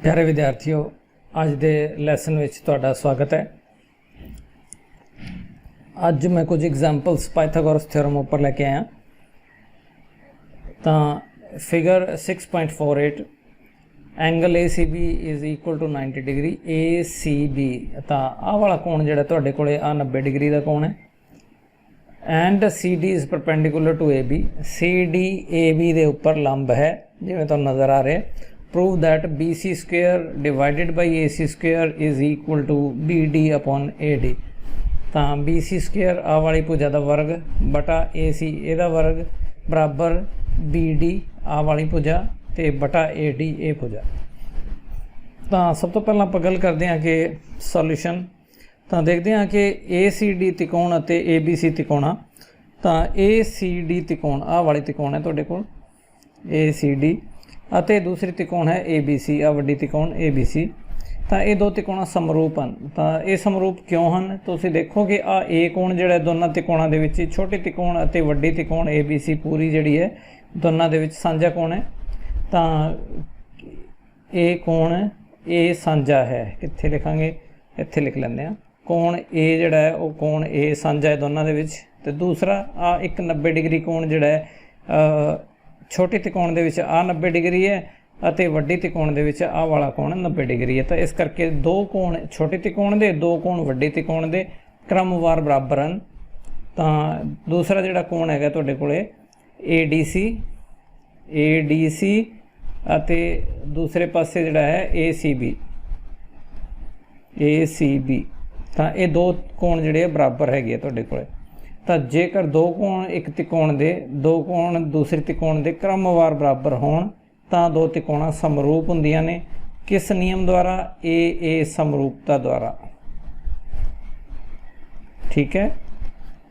प्यारे विद्यार्थियों, अज के लैसन में तुहाडा स्वागत है। अज मैं कुछ एग्जाम्पल्स पाइथागोरस थ्योरम उपर लैके आया। तो figure 6.48 angle A C B is equal to 90 degree A C B. तो आह वाला कोण जिहड़ा तुहाडे कोले आ 90 डिग्री का कोण है। And C D is perpendicular to A B. C D A B के उपर लंब है जिवें तुहानूं नज़र आ रहा है। Prove that B C square divided by A C square is equal to B D upon A D. तो बी सी स्क्वेयर आ वाली भुजा का वर्ग बटा ए सी एदा वर्ग बराबर बी डी आ वाली भुजा ते बटा ए डी ए भुजा। तो सब तो पहला आपां गल करते हैं कि सॉल्यूशन। तो देखते हैं कि ए सी डी त्रिकोण और ए बी सी त्रिकोण। तो ए सी डी त्रिकोण आ वाली त्रिकोण है तुहाडे कोल ए सी डी, ਅਤੇ दूसरी त्रिकोण है ए बी सी आ वड्डी त्रिकोण ए बी सी। तो ये दो त्रिकोण समरूप हैं। तो ये समरूप क्यों हैं? तो तुसीं देखो कि आ ए कोण जिहड़ा दोनों त्रिकोणों के विच छोटी त्रिकोण और वड्डी त्रिकोण ए बी सी पूरी जिहड़ी है दोनों के विच साझा कोण है। तो ये कोण ए साझा है, कित्थे लिखांगे? इत्थे लिख लैंदे आ। कोण ए जिहड़ा है वो कोण ए साझा है दोनों के विच। ते दूसरा आ एक 90 डिग्री कोण जिहड़ा है छोटी त्रिकोण दे विच आ 90 डिग्री है और वड्डी त्रिकोण दे विच आ वाला कोण 90 डिग्री है। तो इस करके दो कोण छोटे त्रिकोण दे दो कोण वड्डे त्रिकोण दे क्रमवार बराबर हैं। तो दूसरा जिहड़ा कोण है तुहाडे कोले ए डी सी अते दूसरे पासे जिहड़ा है ए सी बी। तो ये दो कोण जिहड़े बराबर हैगे तुहाडे कोले। तो जेकर दो कोण एक त्रिकोण दे दो कोण दूसरे त्रिकोण दे क्रमवार बराबर होण तां दो त्रिकोण समरूप हुंदियां ने। किस नियम द्वारा? ए समरूपता द्वारा। ठीक है,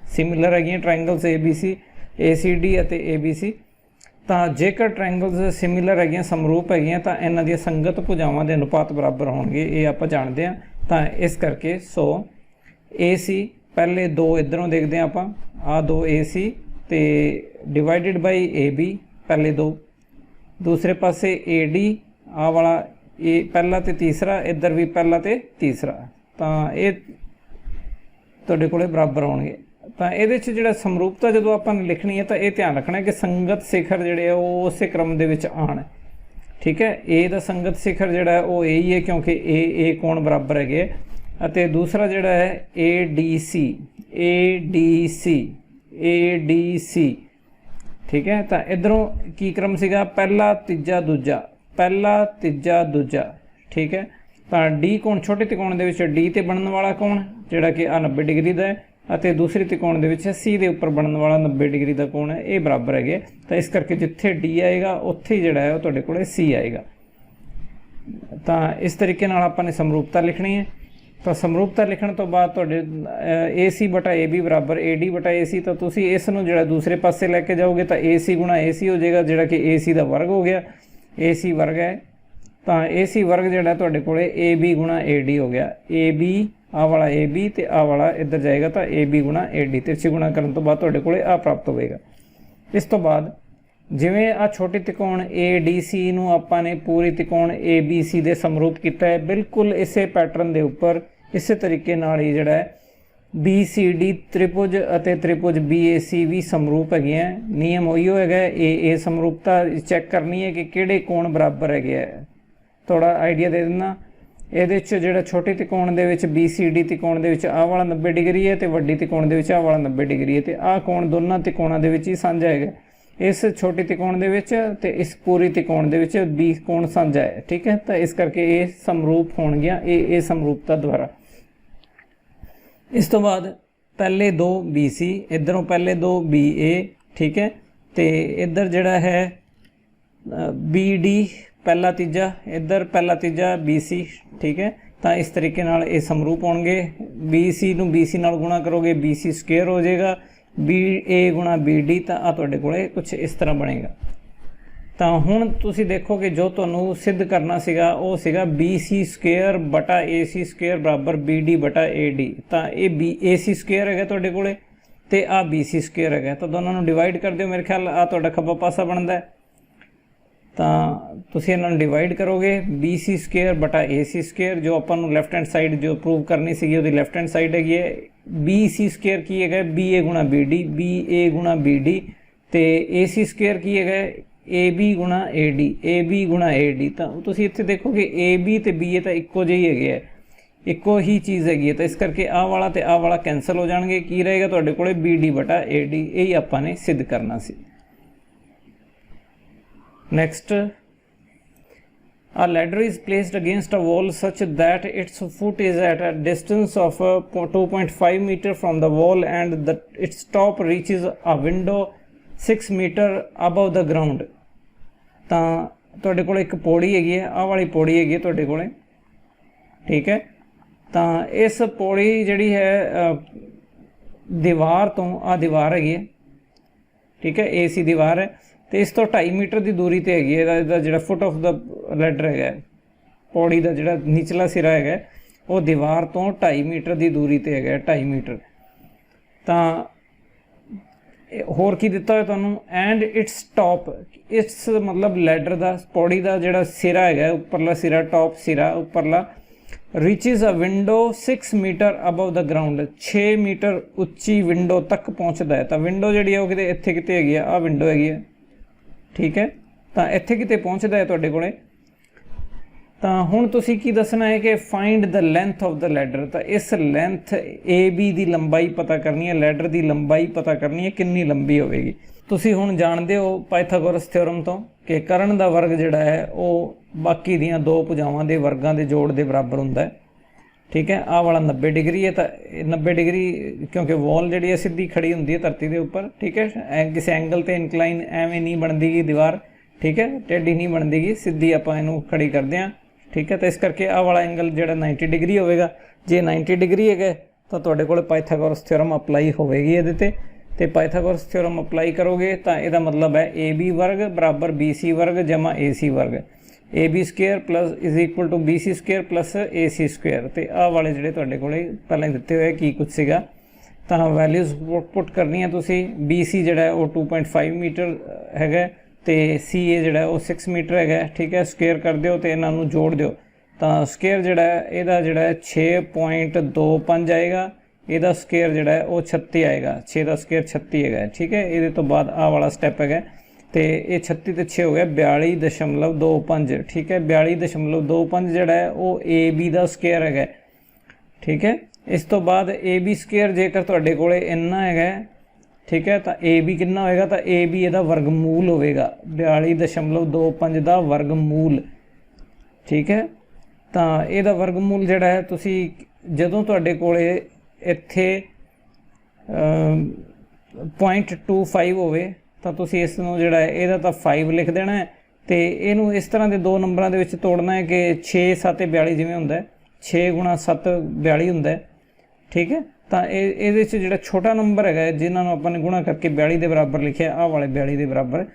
सिमिलर है ट्रायंगल्स ए सी डी और ए बी सी। तो जेकर ट्रायंगल्स सिमिलर है समरूप है तो इन्हां दी संगत भुजावां दे अनुपात बराबर होणगे, ये आपां जाणदे हां। तो इस करके सो ए सी पहले दो इधरों देखते हैं आप आ दो ए सी तो डिवाइडेड बाई ए बी पहले दो, दूसरे पासे ए डी आ वाला ए पहला तो तीसरा इधर भी पहला तो तीसरा। तो ये तुहाडे कोले बराबर होणगे। तो ये जो समरूपता जो आपां लिखनी है तो ये ध्यान रखना है कि संगत शिखर जिहड़े वो उस क्रम दे विच आण। ठीक है, ए दा संगत शिखर जिहड़ा है वो ए ही है क्योंकि ए कोण बराबर है। ਅਤੇ दूसरा जिहड़ा है ए डी सी। ठीक है, तो इधरों की क्रम सीगा पहला तीजा दूजा। ठीक है, तो डी कोण छोटे त्रिकोण दे विच डी ते बनने वाला कोण जिहड़ा कि 90 डिग्री का है और दूसरे त्रिकोण दे विच सी दे उपर बनने वाला 90 डिग्री का कोण है, ये बराबर है। तो इस करके जिथे डी आएगा उत्थे ही जिहड़ा है वो तुहाडे कोले सी आएगा। तो इस तरीके नाल आपां ने समरूपता लिखनी है। तो समरूपता लिखण तो बाद तुहाडे ए सी बटा ए बी बराबर ए डी बटा ए सी। तो तुसीं इस नूं जिहड़ा दूसरे पासे लैके जाओगे तो ए सी गुणा ए सी हो जाएगा जिहड़ा कि ए सी का वर्ग हो गया, ए सी वर्ग है। तो ए सी वर्ग जिहड़ा तुहाडे कोले ए बी गुणा ए डी हो गया। ए बी आ वाला ए बी तो आ वाला इधर जाएगा तो ए बी गुणा ए डी तिरछी गुणा करने तो बाद तुहाडे कोले आ प्राप्त होएगा। इस तो बाद जिवें आ छोटी त्रिकोण ए डी सी नूं आपां ने पूरी त्रिकोण ए बी सी दे समरूप किया है, बिल्कुल इसे पैटर्न के उपर इस तरीके नाल ही जिहड़ा है बी सी डी त्रिभुज अते त्रिभुज बी ए सी भी समरूप है। नियम उहिओ है ए समरूपता चैक करनी है कि किहड़े कोण बराबर है। थोड़ा आइडिया दे देना। ये जिहड़ा छोटे त्रिकोण दे विच बी सी डी त्रिकोण दे विच आ वाला 90 डिग्री है तो वड्डी त्रिकोण दे विच आ वाला 90 डिग्री है। तो आ कोण दोनों त्रिकोणों दे विच ही साझा है। इस छोटी त्रिकोण दे विच ते इस पूरी त्रिकोण दे विच बी कोण साझा है। ठीक है, तो इस करके ये समरूप होणगियां ए समरूपता द्वारा। इस तो बाद पहले दो बी सी इधरों पहले दो बी ए। ठीक है, तो इधर जिहड़ा है बी डी पहला तीजा इधर पहला तीजा बी सी। ठीक है, तो इस तरीके नाल ये समरूप होणगे। बी सी नूं बी सी नाल गुणा करोगे बी सी स्क्वेयर हो जाएगा, बी ए गुणा बी डी। तो आ तुहाडे कोले कुछ इस तरह बनेगा। तो हुण तुसीं देखो कि जो तुहानूं सिद्ध करना सीगा वो सीगा बी सी स्क्वेयर बटा ए सी स्क्वेयर बराबर बी डी बटा ए डी। तो ये बी ए सी स्क्वेयर है तुहाडे कोले ते आ बी सी स्क्वेयर है। तो दोनों डिवाइड कर दिओ, मेरे ख्याल आ तुहाडा खब्बा पासा बनता है। ਤਾਂ ਤੁਸੀਂ ਇਹਨਾਂ ਨੂੰ ਡਿਵਾਈਡ ਕਰੋਗੇ BC ਸਕੁਏਅਰ ਬਟਾ AC ਸਕੁਏਅਰ, ਜੋ ਆਪਾਂ ਨੂੰ ਲੈਫਟ ਹੈਂਡ ਸਾਈਡ ਜੋ ਪ੍ਰੂਵ ਕਰਨੀ ਸੀਗੀ ਉਹਦੀ ਲੈਫਟ ਹੈਂਡ ਸਾਈਡ ਹੈਗੀ ਹੈ। BC ਸਕੁਏਅਰ ਕੀ ਹੈਗਾ BA ਗੁਣਾ BD, BA ਗੁਣਾ BD, ਤੇ AC ਸਕੁਏਅਰ ਕੀ ਹੈਗਾ AB ਗੁਣਾ AD, AB ਗੁਣਾ AD। ਤਾਂ ਤੁਸੀਂ ਇੱਥੇ ਦੇਖੋਗੇ AB ਤੇ BA ਤਾਂ ਇੱਕੋ ਜਿਹੇ ਹੈਗੇ ਹੈ, ਇੱਕੋ ਹੀ ਚੀਜ਼ ਹੈਗੀ ਹੈ, ਤਾਂ ਇਸ ਕਰਕੇ ਆਹ ਵਾਲਾ ਤੇ ਆਹ ਵਾਲਾ ਕੈਂਸਲ ਹੋ ਜਾਣਗੇ। ਕੀ ਰਹੇਗਾ ਤੁਹਾਡੇ ਕੋਲੇ BD ਬਟਾ AD। ਇਹੀ ਆਪਾਂ ਨੇ ਸਿੱਧ ਕਰਨਾ ਸੀ। Next, a ladder is placed against a wall such that its foot is at a distance of 2.5 meter from the wall and its top reaches a window 6 meter above the ground। ਤਾਂ ਤੁਹਾਡੇ ਕੋਲ ਇੱਕ ਪੌੜੀ ਹੈਗੀ ਹੈ, ਆਹ ਵਾਲੀ ਪੌੜੀ ਹੈਗੀ ਹੈ ਤੁਹਾਡੇ ਕੋਲੇ, ਠੀਕ ਹੈ। ਤਾਂ ਇਸ ਪੌੜੀ ਜਿਹੜੀ ਹੈ ਦੀਵਾਰ ਤੋਂ, ਆਹ ਦੀਵਾਰ ਹੈਗੀ ਹੈ, ਠੀਕ ਹੈ, AC ਦੀਵਾਰ ਹੈ, ਤੇ ਇਸ ਤੋਂ 2.5 ਮੀਟਰ ਦੀ ਦੂਰੀ ਤੇ ਹੈਗੀ ਹੈ। ਇਹਦਾ ਜਿਹੜਾ ਫੁੱਟ ਆਫ ਦਾ ਲੈਡਰ ਹੈਗਾ, ਪੌੜੀ ਦਾ ਜਿਹੜਾ ਨਿਚਲਾ ਸਿਰਾ ਹੈਗਾ, ਉਹ ਦੀਵਾਰ ਤੋਂ 2.5 ਮੀਟਰ ਦੀ ਦੂਰੀ ਤੇ ਹੈਗਾ, 2.5 ਮੀਟਰ। ਤਾਂ ਹੋਰ ਕੀ ਦਿੱਤਾ ਹੋਇਆ ਤੁਹਾਨੂੰ, ਐਂਡ ਇਟਸ ਟੌਪ, ਇਸ ਮਤਲਬ ਲੈਡਰ ਦਾ, ਪੌੜੀ ਦਾ ਜਿਹੜਾ ਸਿਰਾ ਹੈਗਾ, ਉੱਪਰਲਾ ਸਿਰਾ, ਟੌਪ ਸਿਰਾ ਉੱਪਰਲਾ, ਰੀਚਿਜ਼ ਅ ਵਿੰਡੋ 6 ਮੀਟਰ ਅਬਵ ਦਾ ਗਰਾਊਂਡ, 6 ਮੀਟਰ ਉੱਚੀ ਵਿੰਡੋ ਤੱਕ ਪਹੁੰਚਦਾ ਹੈ। ਤਾਂ ਵਿੰਡੋ ਜਿਹੜੀ ਹੈ ਉਹ ਕਿਤੇ ਇੱਥੇ ਕਿਤੇ ਹੈਗੀ ਆ, ਆਹ ਵਿੰਡੋ ਹੈਗੀ ਹੈ, ਠੀਕ ਹੈ। ਤਾਂ ਇੱਥੇ ਕਿਤੇ ਪਹੁੰਚਦਾ ਹੈ ਤੁਹਾਡੇ ਕੋਲੇ। ਤਾਂ ਹੁਣ ਤੁਸੀਂ ਕੀ ਦੱਸਣਾ ਹੈ ਕਿ find the length of the ladder. ਤਾਂ ਇਸ ਲੈਂਥ AB ਦੀ ਲੰਬਾਈ ਪਤਾ ਕਰਨੀ ਹੈ, ਲੈਡਰ ਦੀ ਲੰਬਾਈ ਪਤਾ ਕਰਨੀ ਹੈ, ਕਿੰਨੀ ਲੰਬੀ ਹੋਵੇਗੀ। ਤੁਸੀਂ ਹੁਣ ਜਾਣਦੇ ਹੋ ਪਾਇਥਾਗੋਰਸ ਥਿਓਰਮ ਤੋਂ ਕਿ ਕਰਨ ਦਾ ਵਰਗ ਜਿਹੜਾ ਹੈ ਉਹ ਬਾਕੀ ਦੀਆਂ ਦੋ ਭੁਜਾਵਾਂ ਦੇ ਵਰਗਾਂ ਦੇ ਜੋੜ ਦੇ ਬਰਾਬਰ ਹੁੰਦਾ ਹੈ, ਠੀਕ ਹੈ। ਆਹ ਵਾਲਾ 90 ਡਿਗਰੀ ਹੈ, ਤਾਂ 90 ਡਿਗਰੀ ਕਿਉਂਕਿ ਵॉल ਜਿਹੜੀ ਹੈ ਸਿੱਧੀ ਖੜੀ ਹੁੰਦੀ ਹੈ ਧਰਤੀ ਦੇ ਉੱਪਰ, ਠੀਕ ਹੈ। ਕਿਸੇ ਐਂਗਲ 'ਤੇ ਇਨਕਲਾਈਨ ਐਵੇਂ ਨਹੀਂ ਬਣਦੀ ਗੀ ਦੀਵਾਰ, ਠੀਕ ਹੈ, ਟੇਢੀ ਨਹੀਂ ਬਣਦੀ ਗੀ, ਸਿੱਧੀ ਆਪਾਂ ਇਹਨੂੰ ਖੜੀ ਕਰਦੇ ਹਾਂ, ਠੀਕ ਹੈ। ਤਾਂ ਇਸ ਕਰਕੇ ਆਹ ਵਾਲਾ ਐਂਗਲ ਜਿਹੜਾ 90 ਡਿਗਰੀ ਹੋਵੇਗਾ। ਜੇ 90 ਡਿਗਰੀ ਹੈਗਾ ਤਾਂ ਤੁਹਾਡੇ ਕੋਲ ਪਾਇਥਾਗੋਰਸ ਥਿਓਰਮ ਅਪਲਾਈ ਹੋਵੇਗੀ ਇਹਦੇ 'ਤੇ, ਤੇ ਪਾਇਥਾਗੋਰਸ ਥਿਓਰਮ ਅਪਲਾਈ ਕਰੋਗੇ ਤਾਂ ਇਹਦਾ ਮਤਲਬ ਹੈ AB ਵਰਗ ਬਰਾਬਰ BC ਵਰਗ ਜਮਾ AC ਵਰਗ, AB square plus is equal to BC square plus AC square. ਤੇ ਆਹ ਵਾਲੇ ਜਿਹੜੇ ਤੁਹਾਡੇ ਕੋਲੇ ਪਹਿਲਾਂ ਹੀ ਦਿੱਤੇ ਹੋਏ ਕੀ ਕੁਛ ਸੀਗਾ। ਤਾਂ ਵੈਲਿਊਜ਼ ਪੁੱਟ ਕਰਨੀਆਂ ਤੁਸੀਂ। BC ਜਿਹੜਾ ਉਹ 2.5 ਮੀਟਰ ਹੈਗਾ, ਤੇ CA ਜਿਹੜਾ ਉਹ 6 ਮੀਟਰ ਹੈਗਾ, ਠੀਕ ਹੈ। ਸਕੁਏਅਰ ਕਰ ਦਿਓ ਤੇ ਇਹਨਾਂ ਨੂੰ ਜੋੜ ਦਿਓ। ਤਾਂ ਸਕੁਏਅਰ ਜਿਹੜਾ ਇਹਦਾ ਜਿਹੜਾ 6.25 ਆਏਗਾ, ਇਹਦਾ ਸਕੁਏਅਰ ਜਿਹੜਾ ਹੈ ਉਹ 36 ਆਏਗਾ, 6 ਦਾ ਸਕੁਏਅਰ 36 ਹੈਗਾ, ਠੀਕ ਹੈ। ਇਹਦੇ ਤੋਂ ਬਾਅਦ ਆਹ ਵਾਲਾ ਸਟੈਪ ਹੈਗਾ, ਤੇ ਇਹ 36 ਤੇ 6 ਹੋ ਗਿਆ 42.25, ਠੀਕ ਹੈ। 42.25 ਜਿਹੜਾ ਹੈ ਉਹ AB ਦਾ ਸਕੁਏਅਰ ਹੈਗਾ, ਠੀਕ ਹੈ। ਇਸ ਤੋਂ ਬਾਅਦ AB ਸਕੁਏਅਰ ਜੇਕਰ ਤੁਹਾਡੇ ਕੋਲੇ ਇੰਨਾ ਹੈਗਾ, ਠੀਕ ਹੈ, ਤਾਂ AB ਕਿੰਨਾ ਹੋਏਗਾ, ਤਾਂ AB ਇਹਦਾ ਵਰਗਮੂਲ ਹੋਵੇਗਾ, 42.25 ਦਾ ਵਰਗਮੂਲ, ਠੀਕ ਹੈ। ਤਾਂ ਇਹਦਾ ਵਰਗਮੂਲ ਜਿਹੜਾ ਹੈ ਤੁਸੀਂ ਜਦੋਂ ਤੁਹਾਡੇ ਕੋਲੇ ਇੱਥੇ 0.25 ਹੋਵੇ ਤਾਂ ਤੁਸੀਂ ਇਸ ਨੂੰ ਜਿਹੜਾ ਹੈ ਇਹਦਾ ਤਾਂ 5 ਲਿਖ ਦੇਣਾ ਹੈ, ਤੇ ਇਹਨੂੰ ਇਸ ਤਰ੍ਹਾਂ ਦੇ ਦੋ ਨੰਬਰਾਂ ਦੇ ਵਿੱਚ ਤੋੜਨਾ ਹੈ ਕਿ 6 7 42 ਜਿਵੇਂ ਹੁੰਦਾ, 6 ਗੁਣਾ 7 42 ਹੁੰਦਾ, ਠੀਕ ਹੈ। ਤਾਂ ਇਹਦੇ 'ਚ ਜਿਹੜਾ ਛੋਟਾ ਨੰਬਰ ਹੈਗਾ ਜਿਨ੍ਹਾਂ ਨੂੰ ਆਪਾਂ ਨੇ ਗੁਣਾ ਕਰਕੇ 42 ਦੇ ਬਰਾਬਰ ਲਿਖਿਆ, ਆਹ ਵਾਲੇ 42 ਦੇ ਬਰਾਬਰ,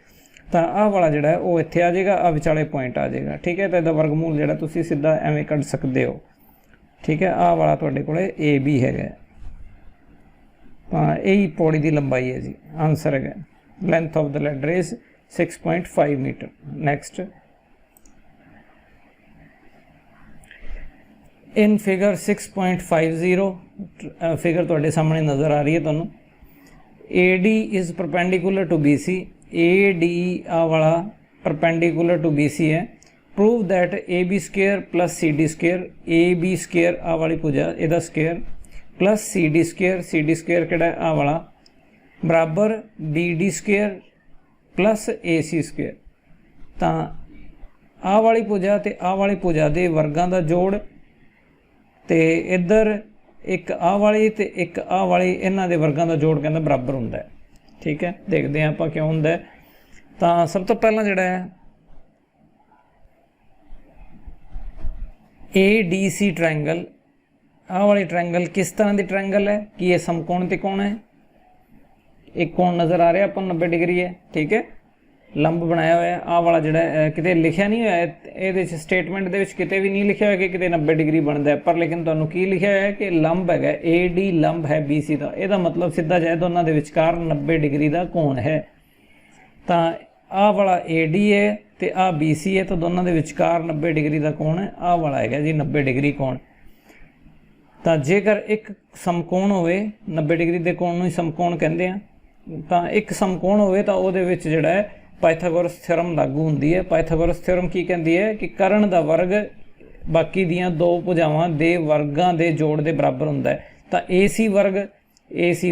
ਤਾਂ ਆਹ ਵਾਲਾ ਜਿਹੜਾ ਹੈ ਉਹ ਇੱਥੇ ਆ ਜਾਏਗਾ, ਆਹ ਵਿਚਾਲੇ ਪੁਆਇੰਟ ਆ ਜਾਏਗਾ, ਠੀਕ ਹੈ। ਤਾਂ ਇਹਦਾ ਵਰਗਮੂਲ ਜਿਹੜਾ ਤੁਸੀਂ ਸਿੱਧਾ ਐਵੇਂ ਕੱਢ ਸਕਦੇ ਹੋ, ਠੀਕ ਹੈ। ਆਹ ਵਾਲਾ ਤੁਹਾਡੇ ਕੋਲੇ AB ਹੈਗਾ। ਤਾਂ ਇਹੀ ਪੌੜੀ ਦੀ ਲੰਬਾਈ ਹੈ ਜੀ, ਆਨਸਰ ਹੈਗਾ। Length of the ladder is 6.5 metre. Next, in figure 6.50 figure ਤੁਹਾਡੇ ਸਾਹਮਣੇ ਨਜ਼ਰ ਆ ਰਹੀ ਹੈ ਤੁਹਾਨੂੰ। AD is perpendicular to BC, AD ਆਹ ਵਾਲਾ ਪਰਪੈਂਡੀਕੂਲਰ ਟੂ BC ਹੈ। Prove that AB square plus CD square, AB square ਆਹ ਵਾਲੀ ਭੁਜਾ ਇਹਦਾ square plus CD square, CD square ਕਿਹੜਾ ਆਹ ਵਾਲਾ, ਬਰਾਬਰ BD square plus AC square. ਤਾਂ ਆਹ ਵਾਲੀ ਭੁਜਾ ਤੇ ਆਹ ਵਾਲੀ ਭੁਜਾ ਦੇ ਵਰਗਾਂ ਦਾ ਜੋੜ, ਤੇ ਇੱਧਰ ਇੱਕ ਆਹ ਵਾਲੀ ਤੇ ਇੱਕ ਆਹ ਵਾਲੀ, ਇਹਨਾਂ ਦੇ ਵਰਗਾਂ ਦਾ ਜੋੜ ਕਹਿੰਦਾ ਬਰਾਬਰ ਹੁੰਦਾ ਹੈ, ਠੀਕ ਹੈ। ਦੇਖਦੇ ਹਾਂ ਆਪਾਂ ਕਿਉਂ ਹੁੰਦਾ। ਤਾਂ ਸਭ ਤੋਂ ਪਹਿਲਾਂ ਜਿਹੜਾ ਹੈ ADC ਟ੍ਰਾਇੰਗਲ, ਆਹ ਵਾਲੀ ਟ੍ਰਾਇੰਗਲ ਕਿਸ ਤਰ੍ਹਾਂ ਦੀ ਟ੍ਰਾਇੰਗਲ ਹੈ ਕਿ ਇਹ ਸਮਕੋਣ ਤਿਕੋਣ ਹੈ। ਇੱਕ ਕੋਣ ਨਜ਼ਰ ਆ ਰਿਹਾ ਆਪਾਂ ਨੂੰ 90 ਡਿਗਰੀ ਹੈ, ਠੀਕ ਹੈ, ਲੰਬ ਬਣਾਇਆ ਹੋਇਆ। ਆਹ ਵਾਲਾ ਜਿਹੜਾ ਕਿਤੇ ਲਿਖਿਆ ਨਹੀਂ ਹੋਇਆ ਇਹਦੇ 'ਚ, ਸਟੇਟਮੈਂਟ ਦੇ ਵਿੱਚ ਕਿਤੇ ਵੀ ਨਹੀਂ ਲਿਖਿਆ ਹੋਇਆ ਕਿ ਕਿਤੇ 90 ਡਿਗਰੀ ਬਣਦਾ, ਪਰ ਲੇਕਿਨ ਤੁਹਾਨੂੰ ਕੀ ਲਿਖਿਆ ਹੋਇਆ ਕਿ ਲੰਬ ਹੈਗਾ, AD ਲੰਬ ਹੈ BC ਦਾ। ਇਹਦਾ ਮਤਲਬ ਸਿੱਧਾ ਜਾਏ ਦੋਨਾਂ ਦੇ ਵਿਚਕਾਰ 90 ਡਿਗਰੀ ਦਾ ਕੋਣ ਹੈ। ਤਾਂ ਆਹ ਵਾਲਾ AD ਹੈ ਤੇ ਆ BC है, तो दोनों के विचकार 90 डिग्री का कोण है, आ वाला है जी 90 डिग्री कोण। तो जेकर एक समकोण होवे, 90 डिग्री के कोण नूं समकोण कहंदे आ, तो एक समकोण होवे तो उहदे विच जिहड़ा है पाइथागोरस थ्योरम लागू हुंदी है। पाइथागोरस थ्योरम की कहंदी है कि कर्ण दा वर्ग बाकी दियां दो भुजावां दे वर्गां दे जोड़ दे बराबर हुंदा है। तो AC